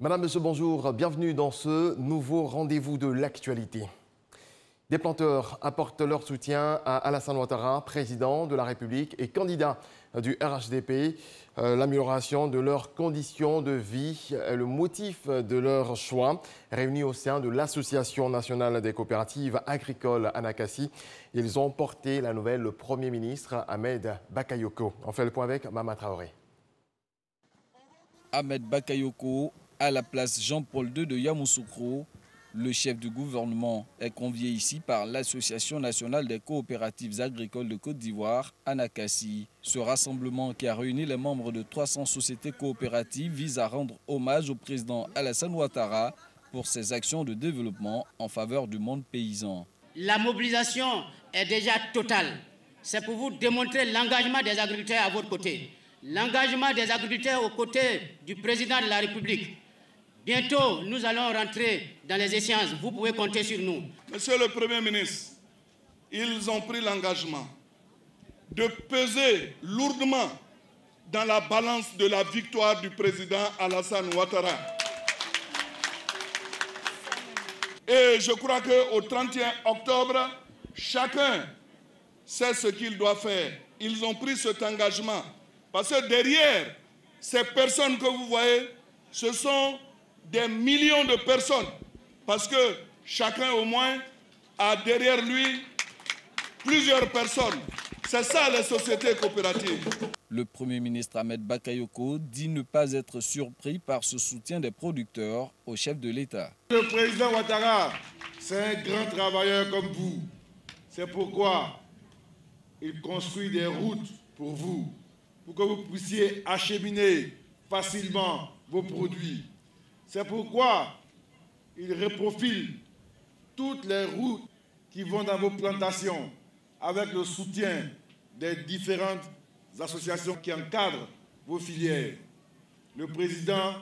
Madame, Monsieur, bonjour. Bienvenue dans ce nouveau rendez-vous de l'actualité. Des planteurs apportent leur soutien à Alassane Ouattara, président de la République et candidat du RHDP. L'amélioration de leurs conditions de vie est le motif de leur choix. Réunis au sein de l'Association nationale des coopératives agricoles Anakasi, ils ont porté la nouvelle au Premier ministre Ahmed Bakayoko. On fait le point avec Mama Traoré. Ahmed Bakayoko, à la place Jean-Paul II de Yamoussoukro, le chef du gouvernement est convié ici par l'Association nationale des coopératives agricoles de Côte d'Ivoire, Anakasi. Ce rassemblement qui a réuni les membres de 300 sociétés coopératives vise à rendre hommage au président Alassane Ouattara pour ses actions de développement en faveur du monde paysan. La mobilisation est déjà totale. C'est pour vous démontrer l'engagement des agriculteurs à votre côté. L'engagement des agriculteurs aux côtés du président de la République. Bientôt, nous allons rentrer dans les échéances. Vous pouvez compter sur nous. Monsieur le Premier ministre, ils ont pris l'engagement de peser lourdement dans la balance de la victoire du président Alassane Ouattara. Et je crois qu'au 31 octobre, chacun sait ce qu'il doit faire. Ils ont pris cet engagement. Parce que derrière ces personnes que vous voyez, ce sont des millions de personnes. Parce que chacun au moins a derrière lui plusieurs personnes. C'est ça les sociétés coopératives. Le Premier ministre Ahmed Bakayoko dit ne pas être surpris par ce soutien des producteurs au chef de l'État. Le président Ouattara, c'est un grand travailleur comme vous. C'est pourquoi il construit des routes pour vous, pour que vous puissiez acheminer facilement vos produits. C'est pourquoi il reprofile toutes les routes qui vont dans vos plantations avec le soutien des différentes associations qui encadrent vos filières. Le président,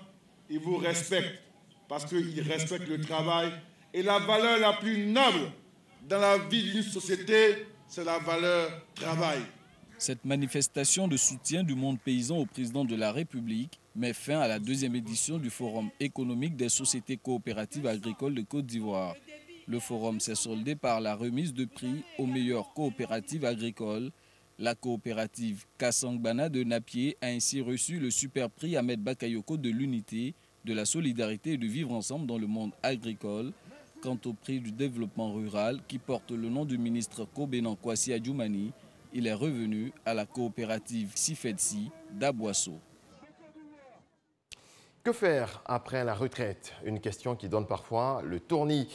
il vous respecte parce qu'il respecte le travail et la valeur la plus noble dans la vie d'une société, c'est la valeur travail. Cette manifestation de soutien du monde paysan au président de la République met fin à la deuxième édition du Forum économique des sociétés coopératives agricoles de Côte d'Ivoire. Le forum s'est soldé par la remise de prix aux meilleures coopératives agricoles. La coopérative Kassangbana de Napier a ainsi reçu le super prix Ahmed Bakayoko de l'unité, de la solidarité et du vivre ensemble dans le monde agricole. Quant au prix du développement rural qui porte le nom du ministre Kobenan Kwasi Adjoumani, il est revenu à la coopérative Sifedsi d'Aboisseau. Que faire après la retraite? Une question qui donne parfois le tournis.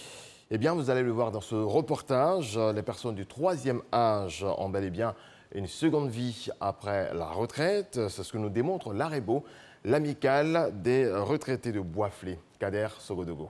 Eh bien, vous allez le voir dans ce reportage. Les personnes du troisième âge ont bel et bien une seconde vie après la retraite. C'est ce que nous démontre l'AREBO, l'amicale des retraités de Boisflé. Kader Sogodogo.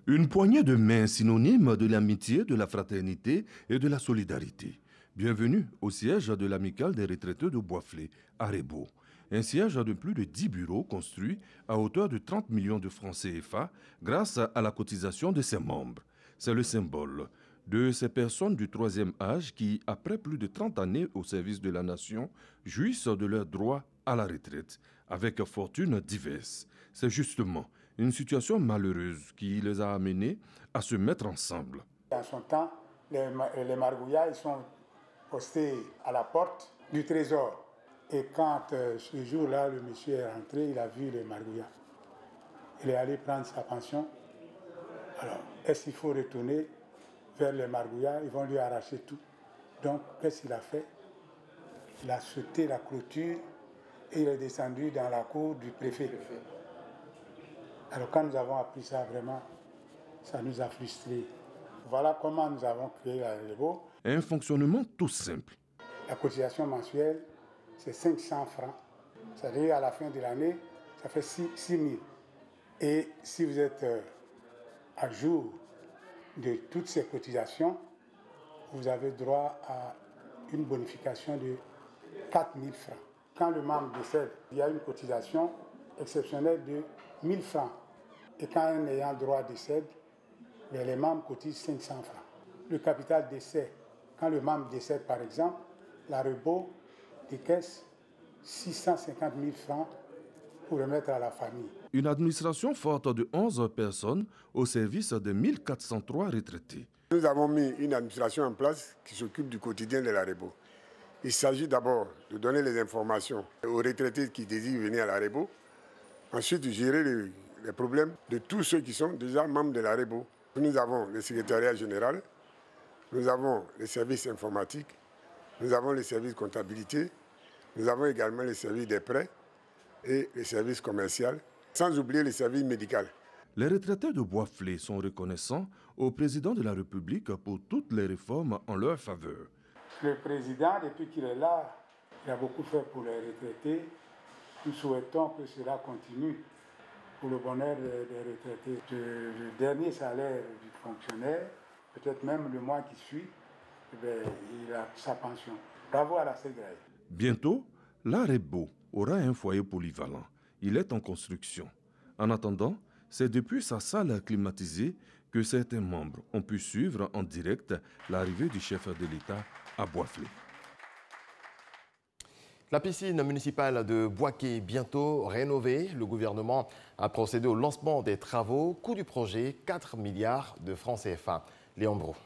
Une poignée de main synonyme de l'amitié, de la fraternité et de la solidarité. Bienvenue au siège de l'amicale des retraités de Boisflé, AREBO. Un siège de plus de 10 bureaux construits à hauteur de 30 millions de francs CFA grâce à la cotisation de ses membres. C'est le symbole de ces personnes du troisième âge qui, après plus de 30 années au service de la nation, jouissent de leur droit à la retraite, avec fortunes diverses. C'est justement une situation malheureuse qui les a amenés à se mettre ensemble. En son temps, les margouillas ils sont postés à la porte du trésor. Et quand ce jour-là, le monsieur est rentré, il a vu les margouillas. Il est allé prendre sa pension. Alors, est-ce qu'il faut retourner vers les margouillas? Ils vont lui arracher tout. Donc, qu'est-ce qu'il a fait? Il a sauté la clôture et il est descendu dans la cour du préfet. Alors, quand nous avons appris ça, vraiment, ça nous a frustrés. Voilà comment nous avons créé la REBO. Un fonctionnement tout simple. La cotisation mensuelle, c'est 500 francs. C'est-à-dire à la fin de l'année, ça fait 6 000. Et si vous êtes à jour de toutes ces cotisations, vous avez droit à une bonification de 4 000 francs. Quand le membre décède, il y a une cotisation exceptionnelle de 1 000 francs. Et quand un ayant droit décède, les membres cotisent 500 francs. Le capital décès, quand le membre décède par exemple, la REBO décaisse 650 000 francs pour remettre à la famille. Une administration forte de 11 personnes au service de 1403 retraités. Nous avons mis une administration en place qui s'occupe du quotidien de l'Arebo. Il s'agit d'abord de donner les informations aux retraités qui désirent venir à l'Arebo, ensuite de gérer les problèmes de tous ceux qui sont déjà membres de l'Arebo. Nous avons le secrétariat général, nous avons les services informatiques, nous avons les services comptabilité, nous avons également les services des prêts et les services commerciaux, sans oublier les services médicaux. Les retraités de Boisflé sont reconnaissants au président de la République pour toutes les réformes en leur faveur. Le président, depuis qu'il est là, il a beaucoup fait pour les retraités. Nous souhaitons que cela continue pour le bonheur des retraités. Le dernier salaire du fonctionnaire, peut-être même le mois qui suit, il a sa pension. Bravo à la CEGRAI. Bientôt, l'Arebo aura un foyer polyvalent. Il est en construction. En attendant, c'est depuis sa salle climatisée que certains membres ont pu suivre en direct l'arrivée du chef de l'État à Boisflé. La piscine municipale de Boaké, bientôt rénovée. Le gouvernement a procédé au lancement des travaux. Coût du projet, 4 milliards de francs CFA. Léon Brou.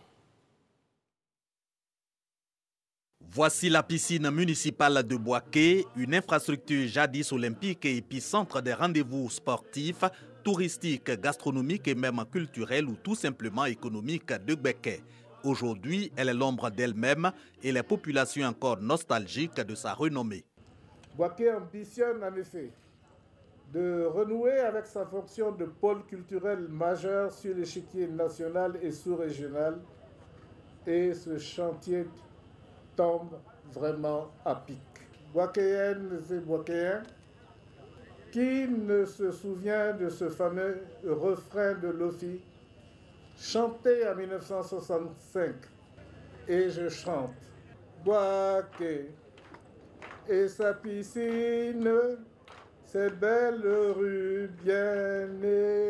Voici la piscine municipale de Boaké, une infrastructure jadis olympique et épicentre des rendez-vous sportifs, touristiques, gastronomiques et même culturels ou tout simplement économiques de Boaké. Aujourd'hui, elle est l'ombre d'elle-même et les populations encore nostalgiques de sa renommée. Boaké ambitionne en effet de renouer avec sa fonction de pôle culturel majeur sur l'échiquier national et sous-régional, et ce chantier tombe vraiment à pic. Boakéennes et Boakéens, qui ne se souvient de ce fameux refrain de Lofi chanté en 1965, et je chante Boaké et sa piscine, ces belles rues bien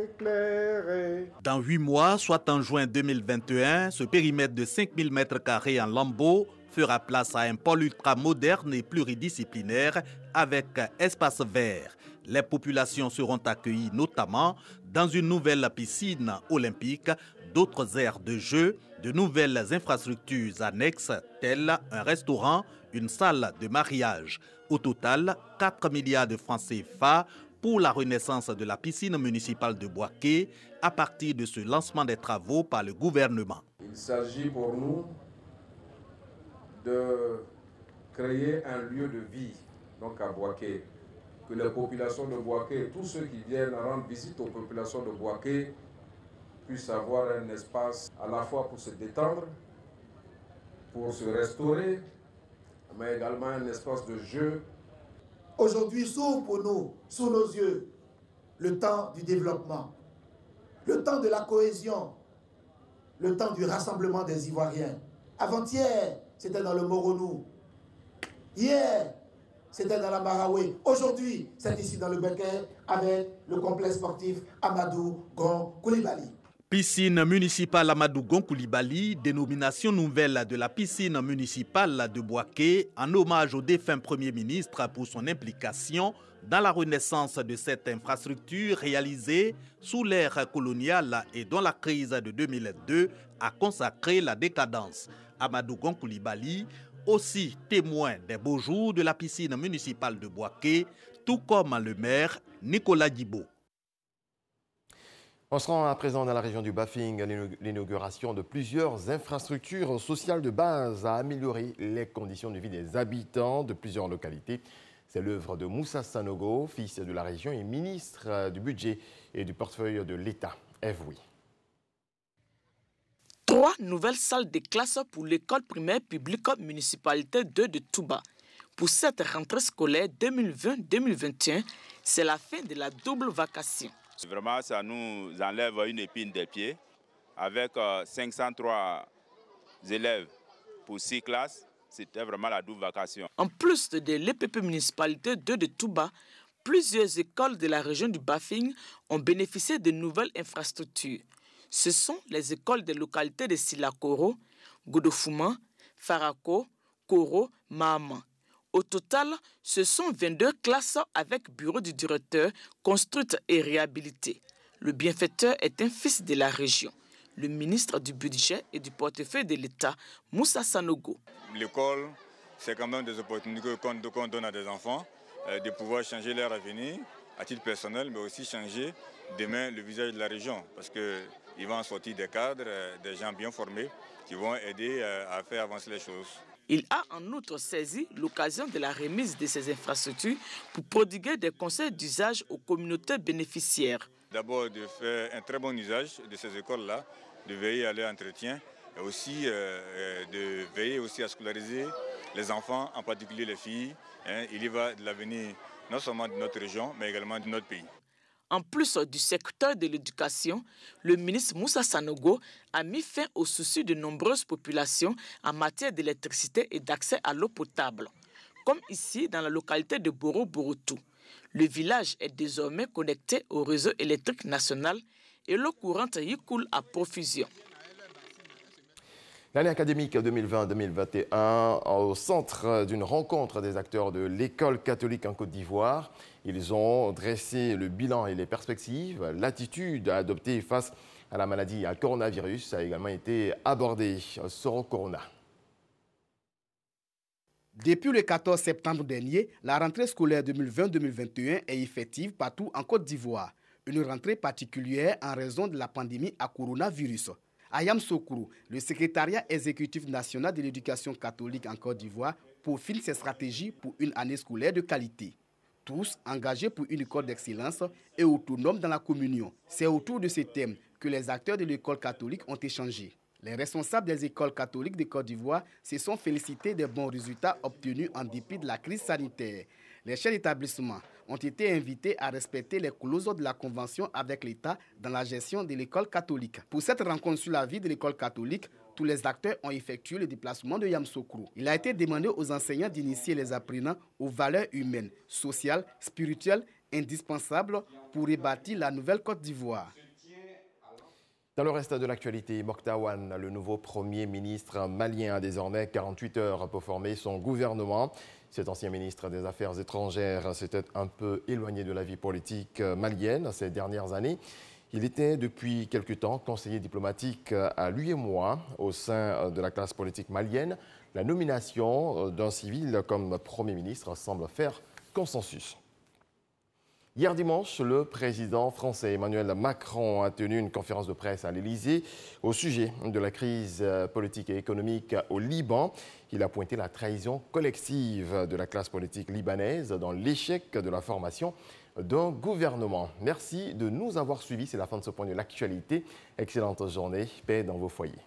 éclairées. Dans 8 mois, soit en juin 2021, ce périmètre de 5000 m² en lambeaux fera place à un pôle ultra-moderne et pluridisciplinaire avec espace vert. Les populations seront accueillies notamment dans une nouvelle piscine olympique, d'autres aires de jeu, de nouvelles infrastructures annexes telles un restaurant, une salle de mariage. Au total, 4 milliards de francs CFA pour la renaissance de la piscine municipale de Boaké à partir de ce lancement des travaux par le gouvernement. Il s'agit pour nous de créer un lieu de vie donc à Boaké, que les populations de Boaké, tous ceux qui viennent rendre visite aux populations de Boaké puissent avoir un espace à la fois pour se détendre, pour se restaurer, mais également un espace de jeu. Aujourd'hui s'ouvre pour nous, sous nos yeux, le temps du développement, le temps de la cohésion, le temps du rassemblement des Ivoiriens. Avant-hier, c'était dans le Moronou. Hier, c'était dans la Maraoué. Aujourd'hui, c'est ici dans le Boaké avec le complexe sportif Amadou Gon Coulibaly. Piscine municipale Amadou Gon Coulibaly, dénomination nouvelle de la piscine municipale de Boaké, en hommage au défunt Premier ministre pour son implication dans la renaissance de cette infrastructure réalisée sous l'ère coloniale et dont la crise de 2002 a consacré la décadence. Amadou Gon Coulibaly, aussi témoin des beaux jours de la piscine municipale de Boaké, tout comme le maire Nicolas Dibo. On se rend à présent dans la région du Bafing. L'inauguration de plusieurs infrastructures sociales de base a amélioré les conditions de vie des habitants de plusieurs localités. C'est l'œuvre de Moussa Sanogo, fils de la région et ministre du budget et du portefeuille de l'État. Oui. 3 nouvelles salles de classe pour l'école primaire publique municipalité 2 de Touba. Pour cette rentrée scolaire 2020-2021, c'est la fin de la double vacation. Vraiment, ça nous enlève une épine des pieds. Avec 503 élèves pour 6 classes, c'était vraiment la double vacation. En plus de l'EPP municipalité 2 de Touba, plusieurs écoles de la région du Bafing ont bénéficié de nouvelles infrastructures. Ce sont les écoles des localités de Silakoro, Godofuma, Farako, Koro, Mahama. Au total, ce sont 22 classes avec bureau du directeur construites et réhabilitées. Le bienfaiteur est un fils de la région, le ministre du Budget et du portefeuille de l'État, Moussa Sanogo. L'école, c'est quand même des opportunités qu'on donne à des enfants de pouvoir changer leur avenir à titre personnel, mais aussi changer demain le visage de la région, parce qu'ils vont en sortir des cadres, des gens bien formés qui vont aider à faire avancer les choses. Il a en outre saisi l'occasion de la remise de ces infrastructures pour prodiguer des conseils d'usage aux communautés bénéficiaires. D'abord de faire un très bon usage de ces écoles-là, de veiller à leur entretien et aussi de veiller aussi à scolariser les enfants, en particulier les filles. Il y va de l'avenir non seulement de notre région, mais également de notre pays. En plus du secteur de l'éducation, le ministre Moussa Sanogo a mis fin aux soucis de nombreuses populations en matière d'électricité et d'accès à l'eau potable, comme ici dans la localité de Boro-Borotou. Le village est désormais connecté au réseau électrique national et l'eau courante y coule à profusion. L'année académique 2020-2021 au centre d'une rencontre des acteurs de l'école catholique en Côte d'Ivoire. Ils ont dressé le bilan et les perspectives. L'attitude à adopter face à la maladie à coronavirus a également été abordée. Soro Corona. Depuis le 14 septembre dernier, la rentrée scolaire 2020-2021 est effective partout en Côte d'Ivoire. Une rentrée particulière en raison de la pandémie à coronavirus. À Yamoussoukro, le secrétariat exécutif national de l'éducation catholique en Côte d'Ivoire peaufine ses stratégies pour une année scolaire de qualité. Tous engagés pour une école d'excellence et autonome dans la communion. C'est autour de ces thèmes que les acteurs de l'école catholique ont échangé. Les responsables des écoles catholiques de Côte d'Ivoire se sont félicités des bons résultats obtenus en dépit de la crise sanitaire. Les chefs d'établissement ont été invités à respecter les clauses de la Convention avec l'État dans la gestion de l'école catholique. Pour cette rencontre sur la vie de l'école catholique, tous les acteurs ont effectué le déplacement de Yamoussoukro. Il a été demandé aux enseignants d'initier les apprenants aux valeurs humaines, sociales, spirituelles, indispensables pour rebâtir la nouvelle Côte d'Ivoire. Dans le reste de l'actualité, Moctar Ouane, le nouveau Premier ministre malien, a désormais 48 heures pour former son gouvernement. Cet ancien ministre des Affaires étrangères s'était un peu éloigné de la vie politique malienne ces dernières années. Il était depuis quelque temps conseiller diplomatique à l'UEMOA au sein de la classe politique malienne. La nomination d'un civil comme Premier ministre semble faire consensus. Hier dimanche, le président français Emmanuel Macron a tenu une conférence de presse à l'Élysée au sujet de la crise politique et économique au Liban. Il a pointé la trahison collective de la classe politique libanaise dans l'échec de la formation d'un gouvernement. Merci de nous avoir suivis. C'est la fin de ce point de l'actualité. Excellente journée. Paix dans vos foyers.